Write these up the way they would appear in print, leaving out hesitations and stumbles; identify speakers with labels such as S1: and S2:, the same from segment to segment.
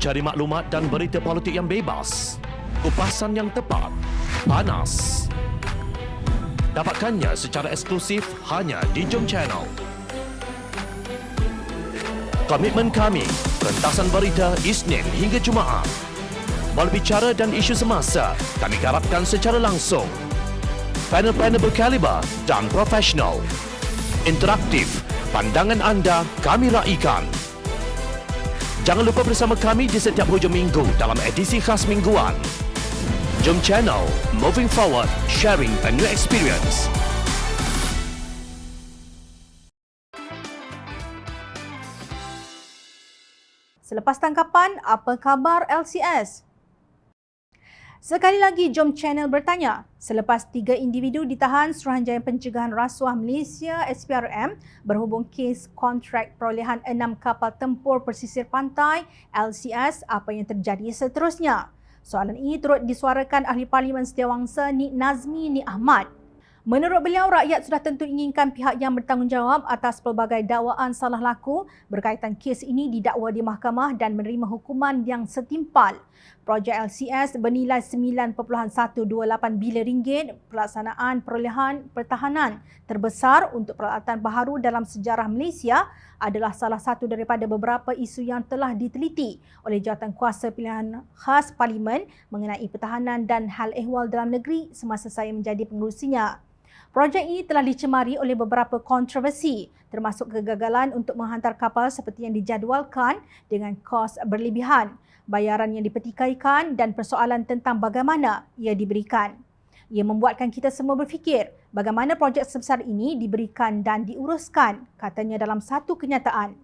S1: Cari maklumat dan berita politik yang bebas, kupasan yang tepat, panas. Dapatkannya secara eksklusif hanya di Jom Channel. Komitmen kami, pentasan berita Isnin hingga Jumaat. Berbicara dan isu semasa, kami garapkan secara langsung. Panel-panel berkaliber dan profesional. Interaktif, pandangan anda kami raikan. Jangan lupa bersama kami di setiap hujung minggu dalam edisi khas mingguan. Jom Channel, moving forward, sharing a new experience.
S2: Selepas tangkapan, apa khabar LCS? Sekali lagi, Jom Channel bertanya, selepas 3 individu ditahan Suruhanjaya Pencegahan Rasuah Malaysia SPRM berhubung kes kontrak perolehan 6 kapal tempur pesisir pantai LCS, apa yang terjadi seterusnya? Soalan ini turut disuarakan Ahli Parlimen Setiawangsa Nik Nazmi Nik Ahmad. Menurut beliau, rakyat sudah tentu inginkan pihak yang bertanggungjawab atas pelbagai dakwaan salah laku berkaitan kes ini didakwa di mahkamah dan menerima hukuman yang setimpal. Projek LCS bernilai 9.128 bilion ringgit, pelaksanaan perolehan pertahanan terbesar untuk peralatan baharu dalam sejarah Malaysia adalah salah satu daripada beberapa isu yang telah diteliti oleh Jawatankuasa Pilihan Khas Parlimen mengenai pertahanan dan hal ehwal dalam negeri semasa saya menjadi pengurusinya. Projek ini telah dicemari oleh beberapa kontroversi, termasuk kegagalan untuk menghantar kapal seperti yang dijadualkan dengan kos berlebihan, bayaran yang dipertikaikan dan persoalan tentang bagaimana ia diberikan. Ia membuatkan kita semua berfikir bagaimana projek sebesar ini diberikan dan diuruskan, katanya dalam satu kenyataan.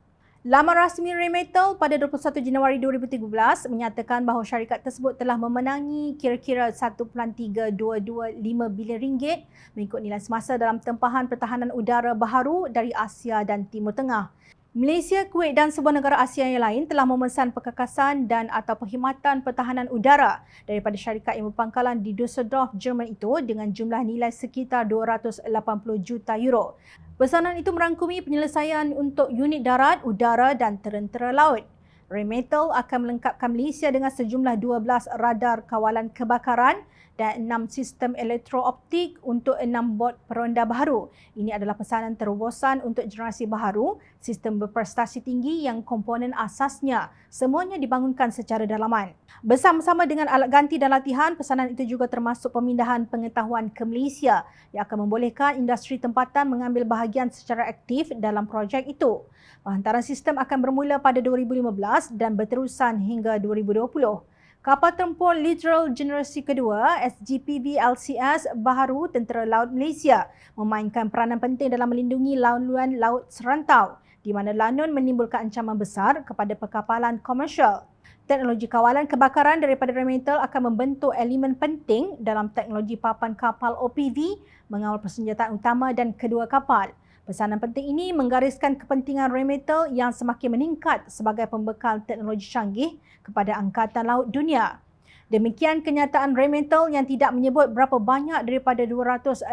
S2: Laman rasmi Rheinmetall pada 21 Januari 2013 menyatakan bahawa syarikat tersebut telah memenangi kira-kira 1.322.5 bilion ringgit mengikut nilai semasa dalam tempahan pertahanan udara baharu dari Asia dan Timur Tengah. Malaysia, Kuwait dan sebuah negara Asia yang lain telah memesan perkakasan dan atau perkhidmatan pertahanan udara daripada syarikat yang berpangkalan di Düsseldorf, Jerman itu dengan jumlah nilai sekitar 280 juta euro. Pesanan itu merangkumi penyelesaian untuk unit darat, udara dan tentera laut. Rheinmetall akan melengkapkan Malaysia dengan sejumlah 12 radar kawalan kebakaran dan 6 sistem elektrooptik untuk 6 bot peronda baharu. Ini adalah pesanan terobosan untuk generasi baharu, sistem berprestasi tinggi yang komponen asasnya semuanya dibangunkan secara dalaman. Bersama-sama dengan alat ganti dan latihan, pesanan itu juga termasuk pemindahan pengetahuan ke Malaysia yang akan membolehkan industri tempatan mengambil bahagian secara aktif dalam projek itu. Penghantaran sistem akan bermula pada 2015 dan berterusan hingga 2020. Kapal tempur Littoral Generasi Kedua SGPV LCS baharu Tentera Laut Malaysia memainkan peranan penting dalam melindungi laluan laut serantau di mana lanun menimbulkan ancaman besar kepada perkapalan komersial. Teknologi kawalan kebakaran daripada Rheinmetall akan membentuk elemen penting dalam teknologi papan kapal OPV mengawal persenjataan utama dan kedua kapal. Pesanan penting ini menggariskan kepentingan Rheinmetall yang semakin meningkat sebagai pembekal teknologi canggih kepada Angkatan Laut Dunia. Demikian kenyataan Rheinmetall yang tidak menyebut berapa banyak daripada 280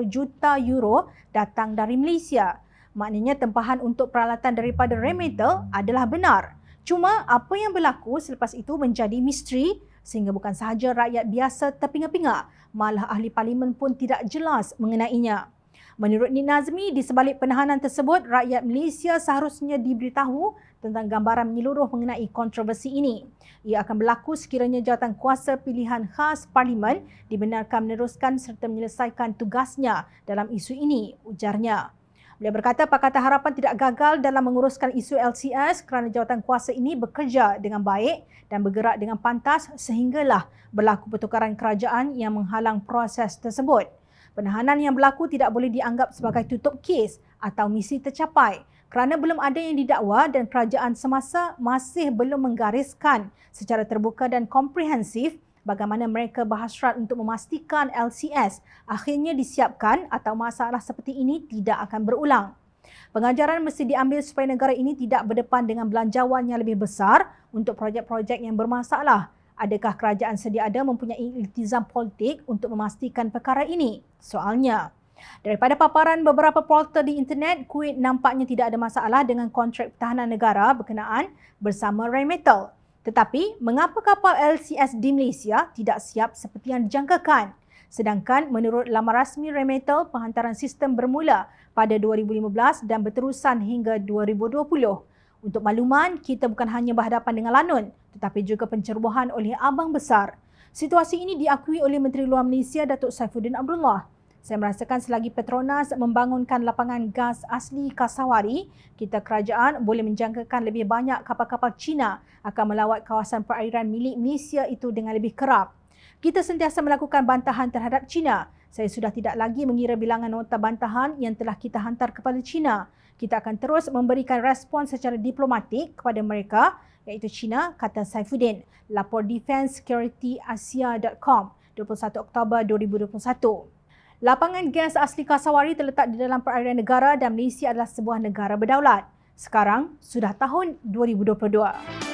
S2: juta euro datang dari Malaysia. Maknanya tempahan untuk peralatan daripada Rheinmetall adalah benar. Cuma apa yang berlaku selepas itu menjadi misteri sehingga bukan sahaja rakyat biasa terpinga-pinga, malah ahli parlimen pun tidak jelas mengenainya. Menurut Nik Nazmi, di sebalik penahanan tersebut, rakyat Malaysia seharusnya diberitahu tentang gambaran menyeluruh mengenai kontroversi ini. Ia akan berlaku sekiranya Jawatankuasa Pilihan Khas Parlimen dibenarkan meneruskan serta menyelesaikan tugasnya dalam isu ini, ujarnya. Beliau berkata Pakatan Harapan tidak gagal dalam menguruskan isu LCS kerana Jawatankuasa ini bekerja dengan baik dan bergerak dengan pantas sehinggalah berlaku pertukaran kerajaan yang menghalang proses tersebut. Penahanan yang berlaku tidak boleh dianggap sebagai tutup kes atau misi tercapai kerana belum ada yang didakwa dan kerajaan semasa masih belum menggariskan secara terbuka dan komprehensif bagaimana mereka berhasrat untuk memastikan LCS akhirnya disiapkan atau masalah seperti ini tidak akan berulang. Pengajaran mesti diambil supaya negara ini tidak berdepan dengan belanjawan yang lebih besar untuk projek-projek yang bermasalah. Adakah kerajaan sedia ada mempunyai iltizam politik untuk memastikan perkara ini? Soalnya, daripada paparan beberapa portal di internet, Kuwait nampaknya tidak ada masalah dengan kontrak pertahanan negara berkenaan bersama Rheinmetall. Tetapi, mengapa kapal LCS di Malaysia tidak siap seperti yang dijangkakan? Sedangkan menurut laman rasmi Rematel, penghantaran sistem bermula pada 2015 dan berterusan hingga 2020. Untuk makluman, kita bukan hanya berhadapan dengan lanun tetapi juga pencerobohan oleh abang besar. Situasi ini diakui oleh Menteri Luar Malaysia Datuk Saifuddin Abdullah. Saya merasakan selagi Petronas membangunkan lapangan gas asli Kasawari, kita kerajaan boleh menjangkakan lebih banyak kapal-kapal Cina akan melawat kawasan perairan milik Malaysia itu dengan lebih kerap. Kita sentiasa melakukan bantahan terhadap China. Saya sudah tidak lagi mengira bilangan nota bantahan yang telah kita hantar kepada China. Kita akan terus memberikan respon secara diplomatik kepada mereka, iaitu China, kata Saifuddin. Lapor defense-security-asia.com 21 Oktober 2021. Lapangan gas asli Kasawari terletak di dalam perairan negara dan Malaysia adalah sebuah negara berdaulat. Sekarang sudah tahun 2022.